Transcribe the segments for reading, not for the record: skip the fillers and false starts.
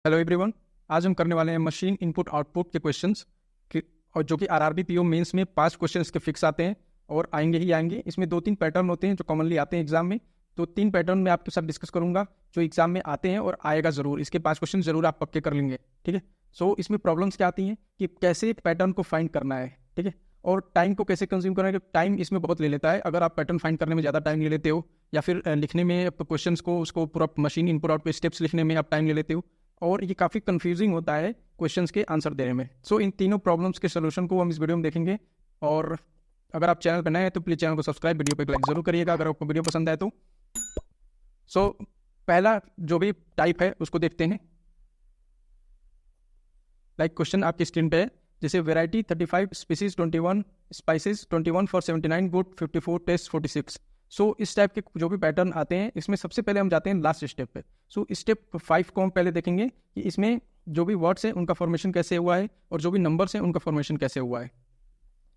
Hello everyone. आज हम करने वाले हैं मशीन इनपुट आउटपुट के क्वेश्चंस और जो कि आरआरबी पीओ मेंस में 5 क्वेश्चंस के फिक्स आते हैं और आएंगे ही आएंगे। इसमें 2-3 पैटर्न होते हैं जो कॉमनली आते हैं एग्जाम में। तो 3 पैटर्न मैं आपके साथ डिस्कस करूंगा जो एग्जाम में आते हैं और आएगा जरूर। इसके 5 क्वेश्चन जरूर आप पक्के कर लेंगे, ठीक है। सो इसमें प्रॉब्लम्स क्या आती हैं कि कैसे पैटर्न को फाइंड करना है, ठीक है, और टाइम को कैसे कंज्यूम करना है। टाइम इसमें बहुत ले लेता है। अगर आप पैटर्न फाइंड करने में ज़्यादा टाइम ले लेते हो या फिर लिखने में क्वेश्चंस को उसको पूरा मशीन इनपुट आउटपुट स्टेप्स लिखने में आप टाइम ले लेते हो और ये काफ़ी कंफ्यूजिंग होता है क्वेश्चंस के आंसर देने में। सो इन तीनों प्रॉब्लम्स के सोल्यूशन को हम इस वीडियो में देखेंगे। और अगर आप चैनल पर नए हैं तो प्लीज़ चैनल को सब्सक्राइब, वीडियो पे लाइक जरूर करिएगा अगर आपको वीडियो पसंद आए तो। सो पहला जो भी टाइप है उसको देखते हैं। लाइक क्वेश्चन आपकी स्क्रीन पे है, जैसे variety 35 species 21 spices 21 for 79 good 54 taste 46। So इस टाइप के जो भी पैटर्न आते हैं इसमें सबसे पहले हम जाते हैं लास्ट स्टेप पे। सो स्टेप 5 को हम पहले देखेंगे कि इसमें जो भी वर्ड्स हैं उनका फॉर्मेशन कैसे हुआ है और जो भी नंबर्स हैं उनका फॉर्मेशन कैसे हुआ है,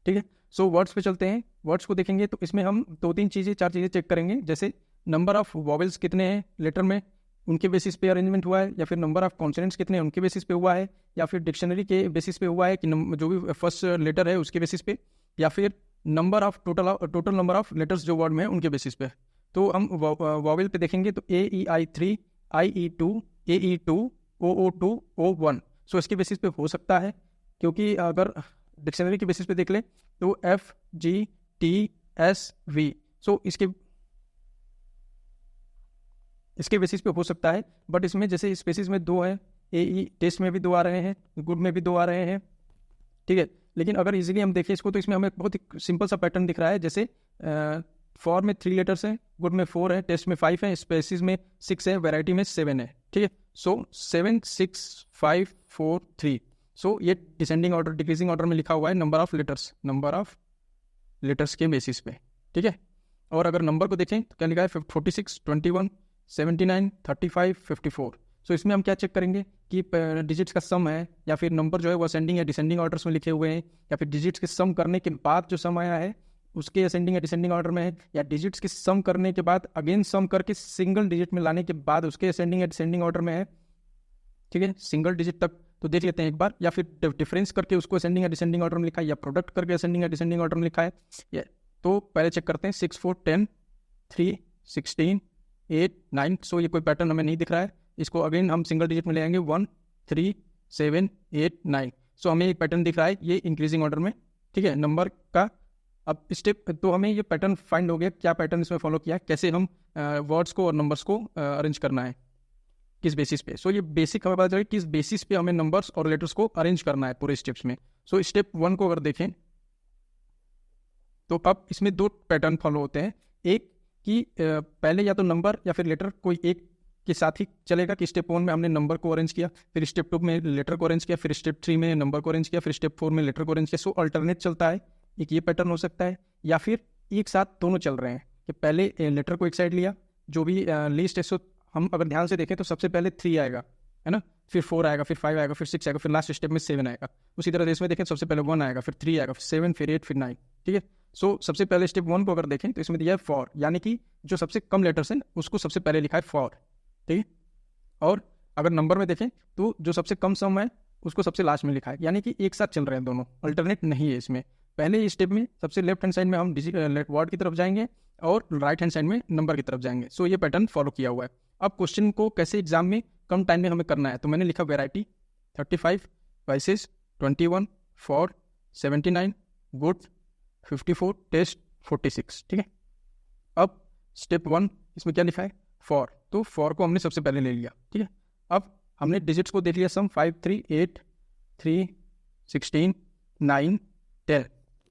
ठीक है। सो वर्ड्स पे चलते हैं। वर्ड्स को देखेंगे तो इसमें हम 2-3 चीज़ें 4 चीज़ें चेक करेंगे, जैसे नंबर ऑफ वॉवेल्स कितने हैं लेटर में, उनके बेसिस पे अरेंजमेंट हुआ है, या फिर नंबर ऑफ कॉन्सोनेंट्स कितने हैं उनके बेसिस पे हुआ है, या फिर डिक्शनरी के बेसिस पे हुआ है कि जो भी फर्स्ट लेटर है उसके बेसिस पे, या फिर number of total number of letters जो वर्ड में है उनके बेसिस पे। तो हम वॉवेल पे देखेंगे तो AEI3, IE2, AE2, OO2, O1। सो इसके बेसिस पे हो सकता है, क्योंकि अगर डिक्शनरी के बेसिस पे देख ले तो FGTSV। सो इसके बेसिस पे हो सकता है, बट इसमें जैसे स्पेसिस में 2 हैं, AE टेस्ट में भी 2 आ रहे हैं, गुड में भी 2 आ रहे हैं, ठीक है। लेकिन अगर इजीली हम देखें इसको तो इसमें हमें बहुत ही सिंपल सा पैटर्न दिख रहा है, जैसे फॉर में 3 लेटर्स हैं, गुड में 4 है, टेस्ट में 5 है, स्पेसिस में 6 है, वैरायटी में 7 है, ठीक है। सो 7 6 5 4 3। सो ये डिसेंडिंग ऑर्डर डिक्रीजिंग ऑर्डर में लिखा हुआ है नंबर ऑफ लेटर्स के बेसिस पे, ठीक है। और अगर नंबर को देखें तो क्या लिखा है 46 21 79 35 54। सो इसमें हम क्या चेक करेंगे कि डिजिट्स का सम है या फिर नंबर जो है वो असेंडिंग या डिसेंडिंग ऑर्डर्स में लिखे हुए हैं, या फिर डिजिट्स के सम करने के बाद जो सम आया है उसके असेंडिंग या डिसेंडिंग ऑर्डर में है, या डिजिट्स के सम करने के बाद अगेन सम करके सिंगल डिजिट में लाने के बाद उसके असेंडिंग या डिसेंडिंग ऑर्डर में है, ठीक है, सिंगल डिजिट तक। तो देख लेते हैं एक बार, या फिर डिफरेंस करके उसको असेंडिंग या डिसेंडिंग ऑर्डर में लिखा है, या प्रोडक्ट करके असेंडिंग या डिसेंडिंग ऑर्डर में लिखा है। तो पहले चेक करते हैं 6 4 10 3 16 8 9। सो ये कोई पैटर्न हमें नहीं दिख रहा है। इसको अगेन हम सिंगल डिजिट में ले आएंगे 1 3 7 8 9। सो हमें एक पैटर्न दिख रहा है ये इंक्रीजिंग ऑर्डर में, ठीक है, नंबर का। अब स्टेप तो हमें ये पैटर्न फाइंड हो गया, क्या पैटर्न इसमें फॉलो किया, कैसे हम वर्ड्स को और नंबर्स को अरेंज करना है, किस बेसिस पे। सो ये बेसिक हमें पता चला किस बेसिस पे हमें नंबर्स और लेटर्स को अरेंज करना है पूरे स्टेप्स में। सो स्टेप 1 को अगर देखें तो अब इसमें 2 पैटर्न फॉलो होते हैं। एक कि पहले या तो नंबर या फिर लेटर कोई एक के साथ ही चलेगा, कि स्टेप 1 में हमने नंबर को अरेंज किया, फिर स्टेप 2 में लेटर को अरेंज किया, फिर स्टेप 3 में नंबर को अरेंज किया, फिर स्टेप 4 में लेटर को अरेंज किया। सो अल्टरनेट चलता है, एक ये पैटर्न हो सकता है, या फिर एक साथ दोनों चल रहे हैं कि पहले लेटर को एक साइड लिया, जो भी लिस्ट है। सो हम अगर ध्यान से देखें तो सबसे पहले 3 आएगा, है ना, फिर 4 आएगा, फिर 5 आएगा, फिर 6 आएगा, फिर लास्ट स्टेप में 7 आएगा। उसी तरह इसमें देखें सबसे पहले 1 आएगा, फिर 3 आएगा, फिर 7, फिर 8, फिर 9, ठीक है। सो सबसे पहले स्टेप 1 को अगर देखें तो इसमें दिया है फॉर, यानी कि जो सबसे कम लेटर्स हैं उसको सबसे पहले लिखा है फॉर, ठीक है। और अगर नंबर में देखें तो जो सबसे कम सम है उसको सबसे लास्ट में लिखा है, यानी कि एक साथ चल रहे हैं दोनों, अल्टरनेट नहीं है इसमें। पहले स्टेप में सबसे लेफ्ट हैंड साइड में हम वर्ड की तरफ जाएंगे और राइट हैंड साइड में नंबर की तरफ जाएंगे। सो ये पैटर्न फॉलो किया हुआ है। अब क्वेश्चन को कैसे एग्जाम में कम टाइम में हमें करना है, तो मैंने लिखा variety 35 spices 21 for 79 good 54 taste 46, ठीक है। अब स्टेप 1 इसमें क्या लिखा है फॉर, तो फॉर को हमने सबसे पहले ले लिया, ठीक है। अब हमने डिजिट्स को देख लिया, सम 5 3 8 3 16 9 10,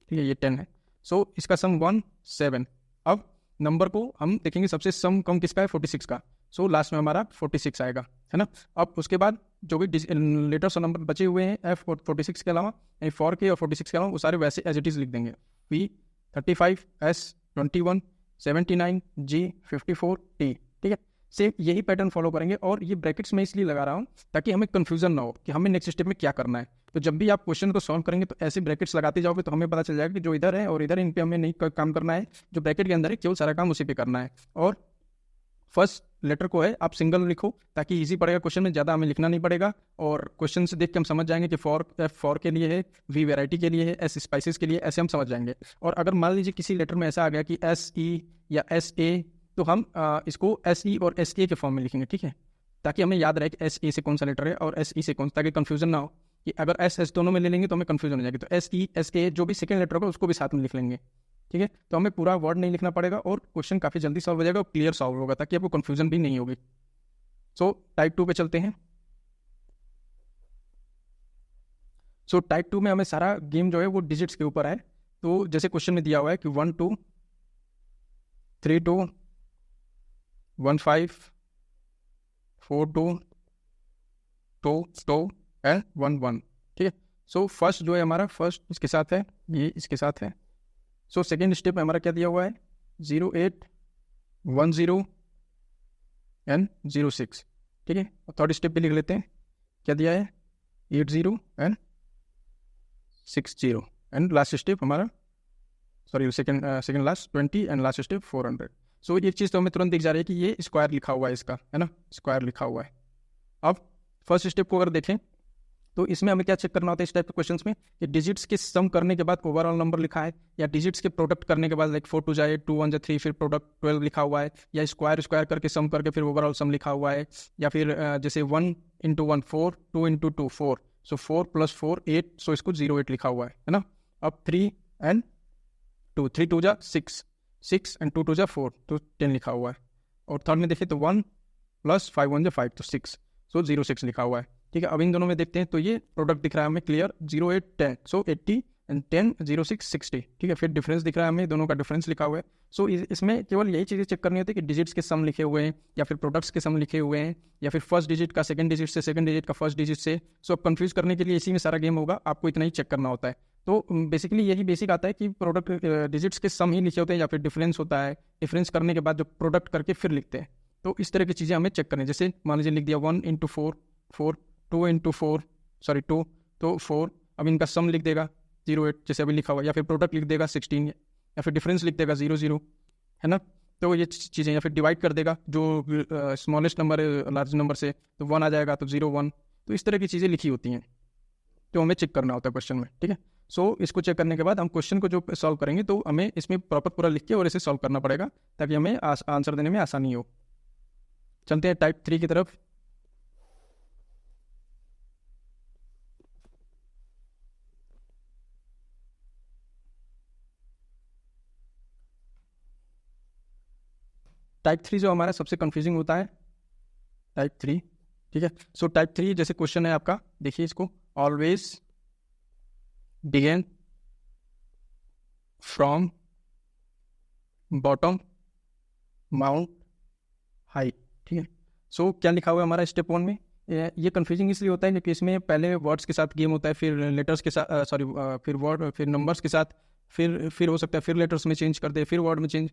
ठीक है, ये 10 है। सो इसका सम 1 7। अब नंबर को हम देखेंगे सबसे सम कम किसका है 46 का। सो लास्ट में हमारा 46 आएगा, है ना। अब उसके बाद जो भी लेटर्स और नंबर बचे हुए हैं F और 46 के अलावा, यानी 4 के और 46 के अलावा, वो सारे वैसे एज इट इज लिख देंगे। P 35 S 21 79 G 54 T, ठीक है। सेम यही पैटर्न फॉलो करेंगे, और ये ब्रैकेट्स में इसलिए लगा रहा हूँ ताकि हमें कंफ्यूजन ना हो कि हमें नेक्स्ट स्टेप में क्या करना है। तो जब भी आप क्वेश्चन को सॉल्व करेंगे तो ऐसे ब्रैकेट्स लगाते जाओगे तो हमें पता चल जाएगा कि जो इधर है और इधर इन पे हमें नहीं काम करना है, जो ब्रैकेट के अंदर है केवल सारा काम उसी पे करना है। और फर्स्ट लेटर को है आप सिंगल लिखो ताकि इजी पड़ेगा क्वेश्चन में, ज़्यादा हमें लिखना नहीं पड़ेगा और क्वेश्चन से देख के हम समझ जाएंगे कि फॉर के लिए है, वी वैरायटी के लिए है, एस स्पाइसेस के लिए, ऐसे हम समझ जाएंगे। और अगर मान लीजिए किसी लेटर में ऐसा आ गया कि एस ई या एस ए, तो हम इसको एस ई और एस ए के फॉर्म में लिखेंगे, ठीक है, ताकि हमें याद रहे कि एस ए से कौन सा लेटर है और एस ई से कौन सा, ताकि कन्फ्यूजन ना हो कि अगर एस एस दोनों में ले लेंगे तो हमें कन्फ्यूजन हो जाएगी। तो एस ई एस ए जो भी सेकेंड लेटर होगा उसको भी साथ में लिख लेंगे, ठीक है। तो हमें पूरा वर्ड नहीं लिखना पड़ेगा और क्वेश्चन काफ़ी जल्दी सॉल्व हो जाएगा और क्लियर सॉल्व होगा, ताकि आपको कन्फ्यूजन भी नहीं होगी। सो टाइप 2 पे चलते हैं। सो टाइप 2 में हमें सारा गेम जो है वो डिजिट्स के ऊपर है। तो जैसे क्वेश्चन में दिया हुआ है कि 1 2 3 2 1 5 4 2 2 2 एंड 1 1, ठीक है। सो फर्स्ट जो है हमारा, फर्स्ट इसके साथ है, ये इसके साथ है। सो सेकेंड स्टेप में हमारा क्या दिया हुआ है, 0 8 1 0 एंड 0 6, ठीक है। और थर्ड स्टेप पे लिख लेते हैं, क्या दिया है, 8 0 एंड 6 0 एंड लास्ट स्टेप हमारा, sorry second last 20 and last step 400। सो एक चीज़ तो हमें तुरंत दिख जा रही है कि ये स्क्वायर लिखा हुआ है इसका, है ना, स्क्वायर लिखा हुआ है। अब फर्स्ट स्टेप को अगर देखें तो इसमें हमें क्या चेक करना होता है इस टाइप के क्वेश्चंस में, कि डिजिट्स के सम करने के बाद ओवरऑल नंबर लिखा है, या डिजिट्स के प्रोडक्ट करने के बाद लाइक 4 2 जाए 2 1 जा 3 फिर प्रोडक्ट 12 लिखा हुआ है, या स्क्वायर स्क्वायर करके सम करके फिर ओवरऑल सम लिखा हुआ है, या फिर जैसे 1 × 1 4 2 × 2 4, सो 4 + 4 8, सो इसको 0 8 लिखा हुआ है ना। अब 3 एंड 2, 3 2 जा 6 6 एंड 2 2 जा 4, तो 10 लिखा हुआ है। और थर्ड में देखें तो 1 + 5 1 जा 5, तो 6, सो 0 6 लिखा हुआ है, ठीक है। अब इन दोनों में देखते हैं तो ये प्रोडक्ट दिख रहा है हमें क्लियर, 0 8 10, सो 80 एंड 10 0 6 60, ठीक है। फिर डिफरेंस दिख रहा है हमें, दोनों का डिफरेंस लिखा हुआ है। सो इसमें केवल यही चीज़ें चेक करनी होती है कि डिजिट्स के सम लिखे हुए हैं, या फिर प्रोडक्ट्स के सम लिखे हुए हैं, या फिर फर्स्ट डिजिट का सेकंड डिजिट से, सेकंड डिजिट का फर्स्ट डिजिट से। सो अब कंफ्यूज करने के लिए इसी में सारा गेम होगा, आपको इतना ही चेक करना होता है। तो बेसिकली यही बेसिक आता है कि प्रोडक्ट डिजिट्स के सम ही लिखे होते हैं, या फिर डिफरेंस होता है, डिफरेंस करने के बाद जो प्रोडक्ट करके फिर लिखते हैं। तो इस तरह की चीज़ें हमें चेक करनी है। जैसे मान लीजिए लिख दिया 1 × 4 4, 2 × 4 सॉरी 2 तो 4, अब इनका सम लिख देगा 0 8 जैसे अभी लिखा हुआ, या फिर प्रोडक्ट लिख देगा 16, या फिर डिफरेंस लिख देगा 0 0, है ना। तो ये चीज़ें, या फिर डिवाइड कर देगा जो स्मॉलेस्ट नंबर है लार्ज नंबर से, तो 1 आ जाएगा तो 0 1। तो इस तरह की चीज़ें लिखी होती हैं, तो हमें चेक करना होता है क्वेश्चन में, ठीक है। सो इसको चेक करने के बाद हम क्वेश्चन को जो सॉल्व करेंगे तो हमें इसमें प्रॉपर पूरा लिख के और इसे सॉल्व करना पड़ेगा, ताकि हमें आंसर देने में आसानी हो। चलते हैं टाइप 3 की तरफ। टाइप 3 जो हमारा सबसे कंफ्यूजिंग होता है, टाइप 3, ठीक है। सो टाइप 3 जैसे क्वेश्चन है आपका, देखिए इसको, always begin from bottom mount high, ठीक है। सो क्या लिखा हुआ है हमारा स्टेप 1 में, ये कंफ्यूजिंग इसलिए होता है क्योंकि इसमें पहले वर्ड्स के साथ गेम होता है, फिर लेटर्स के साथ, सॉरी फिर वर्ड, फिर नंबर्स के साथ, फिर हो सकता है फिर लेटर्स में चेंज कर दे, फिर वर्ड में चेंज,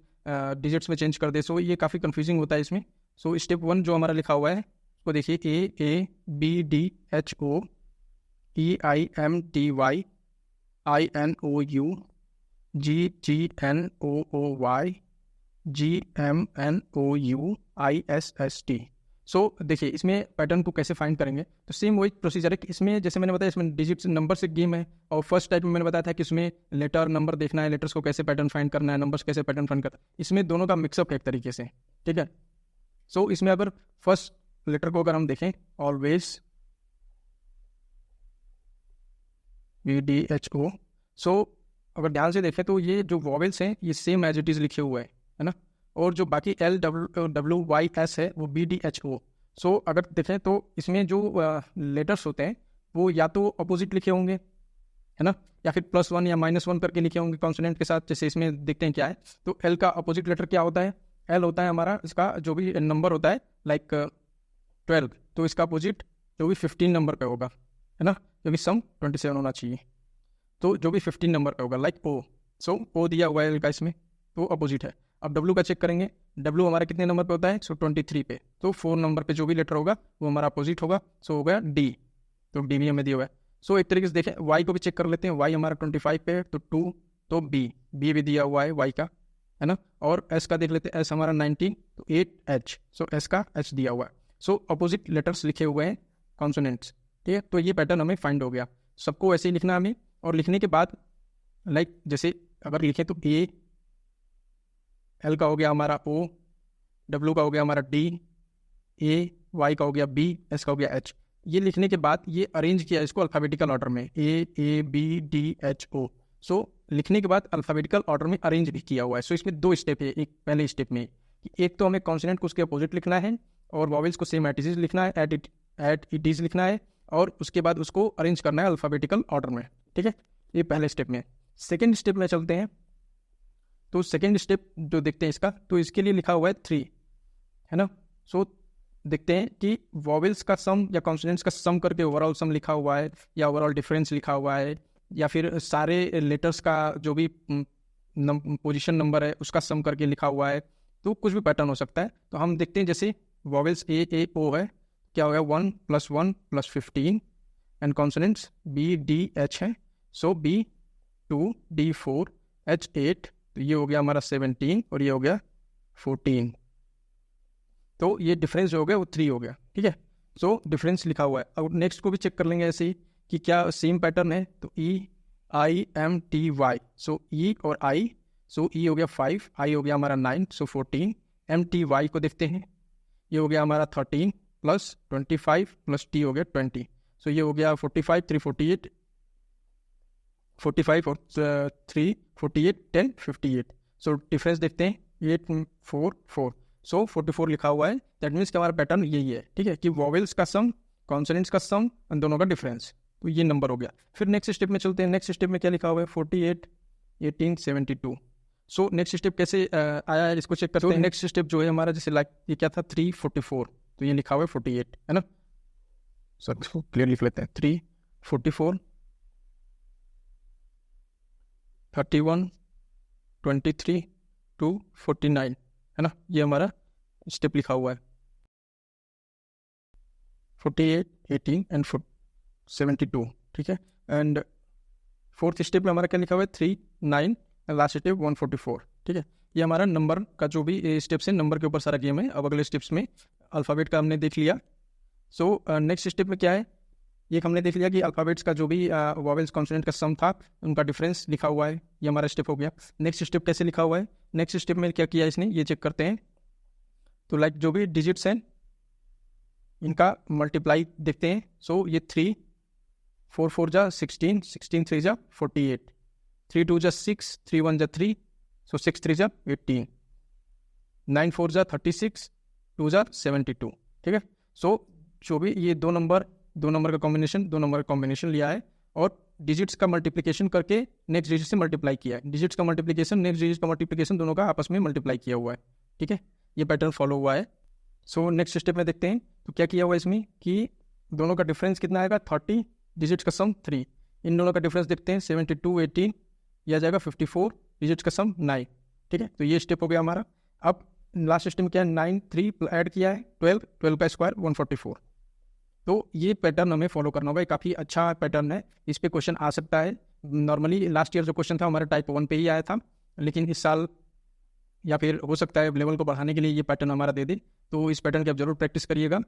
डिजिट्स में चेंज कर दे। सो ये काफ़ी कंफ्यूजिंग होता है इसमें। सो स्टेप 1 जो हमारा लिखा हुआ है उसको देखिए, AABDHOEIMTY INOU GGNOOYISST। सो देखिए इसमें पैटर्न को कैसे फाइंड करेंगे, तो सेम वही प्रोसीजर है कि इसमें जैसे मैंने बताया इसमें डिजिट्स नंबर से गेम है, और फर्स्ट टाइप में मैंने बताया था कि इसमें लेटर नंबर देखना है, लेटर्स को कैसे पैटर्न फाइंड करना है, नंबर्स कैसे पैटर्न फाइंड करना है, इसमें दोनों का मिक्सअप है एक तरीके से, ठीक है। सो इसमें अगर फर्स्ट लेटर को अगर हम देखें, ऑलवेज VDHO, सो अगर ध्यान से देखें तो ये जो वॉवेल्स हैं ये सेम एज इट इज़ लिखे हुए हैं, है ना। और जो बाकी LWYS है वो BDHO। सो अगर देखें तो इसमें जो लेटर्स होते हैं वो या तो अपोजिट लिखे होंगे, है ना, या फिर +1 या -1 करके लिखे होंगे कॉन्सोनेंट के साथ। जैसे इसमें देखते हैं क्या है, तो L का अपोजिट लेटर क्या होता है, L होता है हमारा, इसका जो भी नंबर होता है लाइक 12, तो इसका अपोजिट जो भी 15 नंबर पे होगा, है ना, जो भी सम 27 होना चाहिए, तो जो भी 15 नंबर पे होगा लाइक O। सो O दिया हुआ है L का इसमें, तो अपोजिट है। अब W का चेक करेंगे, W हमारा कितने नंबर पे होता है, सो 23 पे, तो 4 नंबर पे जो भी लेटर होगा वो हमारा अपोजिट होगा, सो हो गया D, तो D भी हमें दिया हुआ है। सो एक तरीके से देखें Y को भी चेक कर लेते हैं, Y हमारा 25 पे, तो 2, तो B भी दिया हुआ है Y का, है ना। और एस का देख लेते हैं, एस हमारा 19 तो 8H, सो एस का H दिया हुआ है। सो अपोजिट लेटर्स लिखे हुए हैं कॉन्सोनेंट्स, ठीक है। तो ये पैटर्न हमें फाइंड हो गया। सबको ऐसे ही लिखना हमें, और लिखने के बाद लाइक जैसे अगर लिखें तो ए, एल का हो गया हमारा O, डब्ल्यू का हो गया हमारा D, ए, वाई का हो गया B, एस का हो गया H। ये लिखने के बाद ये अरेंज किया इसको अल्फ़ाबेटिकल ऑर्डर में, A B D H O। सो लिखने के बाद अल्फ़ाबेटिकल ऑर्डर में अरेंज भी किया हुआ है। सो इसमें 2 स्टेप है। एक पहले स्टेप में कि एक तो हमें कॉन्सोनेंट को उसके अपोजिट लिखना है, और वॉवेल्स को सेम एट इज लिखना है, एट इट इज लिखना है, और उसके बाद उसको अरेंज करना है अल्फ़ाबेटिकल ऑर्डर में, ठीक है। ये पहले स्टेप में। सेकेंड स्टेप में चलते हैं, तो सेकेंड स्टेप जो देखते हैं इसका, तो इसके लिए लिखा हुआ है 3, है ना। सो देखते हैं कि वॉवेल्स का सम या कॉन्सोनेंट्स का सम करके ओवरऑल सम लिखा हुआ है, या ओवरऑल डिफरेंस लिखा हुआ है, या फिर सारे लेटर्स का जो भी पोजीशन नंबर है उसका सम करके लिखा हुआ है। तो कुछ भी पैटर्न हो सकता है। तो हम देखते हैं जैसे वॉवेल्स ए ओ है, क्या हो गया 1 + 1 + 15, and consonants B D H है, सो B2 D4 H8, तो ये हो गया हमारा 17 और ये हो गया 14। तो ये डिफरेंस जो हो गया वो 3 हो गया, ठीक है। सो डिफरेंस लिखा हुआ है। अब नेक्स्ट को भी चेक कर लेंगे ऐसे ही कि क्या सेम पैटर्न है। तो EIMTY, सो E और I, सो E हो गया 5, I हो गया हमारा 9, सो 14। MTY को देखते हैं, ये हो गया हमारा 13 + 25 + T हो गया 20, सो ये हो गया 45, 3 48, 45 और 3 48, 10 58। सो डिफरेंस देखते हैं 8 4 4, सो 44 लिखा हुआ है। दैट मीन्स कि हमारा पैटर्न यही है, ठीक है, कि वॉवेल्स का सम, कॉन्सोनेंट्स का सम, इन दोनों का डिफरेंस। तो ये नंबर हो गया। फिर नेक्स्ट स्टेप में चलते हैं। नेक्स्ट स्टेप में क्या लिखा हुआ है 48 18 72। सो नेक्स्ट स्टेप कैसे आया है इसको चेक करते हैं। नेक्स्ट स्टेप जो है हमारा, जैसे लाइक ये क्या था 344, तो ये लिखा हुआ है 48, है ना। सर इसको क्लियर लिख लेते हैं, 344 31 23 to 49, है ना। ये हमारा स्टेप लिखा हुआ है 48 18 एंड 72, ठीक है। एंड फोर्थ स्टेप में हमारा क्या लिखा हुआ है 3 9 एंड लास्ट स्टेप 144, ठीक है। ये हमारा नंबर का जो भी स्टेप्स है, नंबर के ऊपर सारा गेम है। अब अगले स्टेप्स में अल्फ़ाबेट का हमने देख लिया। सो नेक्स्ट स्टेप में क्या है, ये हमने देख लिया कि अल्फ़ाबेट्स का जो भी वॉवेल्स कॉन्सोनेंट का सम था, उनका डिफरेंस लिखा हुआ है। ये हमारा स्टेप हो गया। नेक्स्ट स्टेप कैसे लिखा हुआ है, नेक्स्ट स्टेप में क्या किया इसने, ये चेक करते हैं। तो लाइक जो भी डिजिट्स हैं इनका मल्टीप्लाई देखते हैं। सो ये 3 4 4 जा 16, 16 3 जा 48, 3 2 जा 6, 3 1 जा 3, सो 6 3 जा 18, 9 4 जा 36, 2 जा 72, ठीक है। सो जो भी ये दो नंबर का कॉम्बिनेशन लिया है, और डिजिट्स का मल्टीप्लिकेशन करके नेक्स्ट डिजिट से मल्टीप्लाई किया है। डिजिट्स का मल्टीप्लिकेशन, नेक्स्ट डिजिट का मल्टीप्लिकेशन, दोनों का आपस में मल्टीप्लाई किया हुआ है, ठीक है। ये पैटर्न फॉलो हुआ है। सो नेक्स्ट स्टेप में देखते हैं तो क्या किया हुआ है इसमें कि दोनों का डिफरेंस कितना आएगा 30, डिजिट्स का सम 3। इन दोनों का डिफरेंस देखते हैं 72 18, यह आ जाएगा 54, डिजिट्स का सम 9, ठीक है। तो ये स्टेप हो गया हमारा। अब लास्ट स्टेप में क्या है 9 3 ऐड किया है 12, 12 का स्क्वायर 144। तो ये पैटर्न हमें फॉलो करना होगा। ये काफ़ी अच्छा पैटर्न है, इस पे क्वेश्चन आ सकता है। नॉर्मली लास्ट ईयर जो क्वेश्चन था हमारे टाइप 1 पे ही आया था, लेकिन इस साल या फिर हो सकता है लेवल को बढ़ाने के लिए ये पैटर्न हमारा दे दे। तो इस पैटर्न की आप जरूर प्रैक्टिस करिएगा।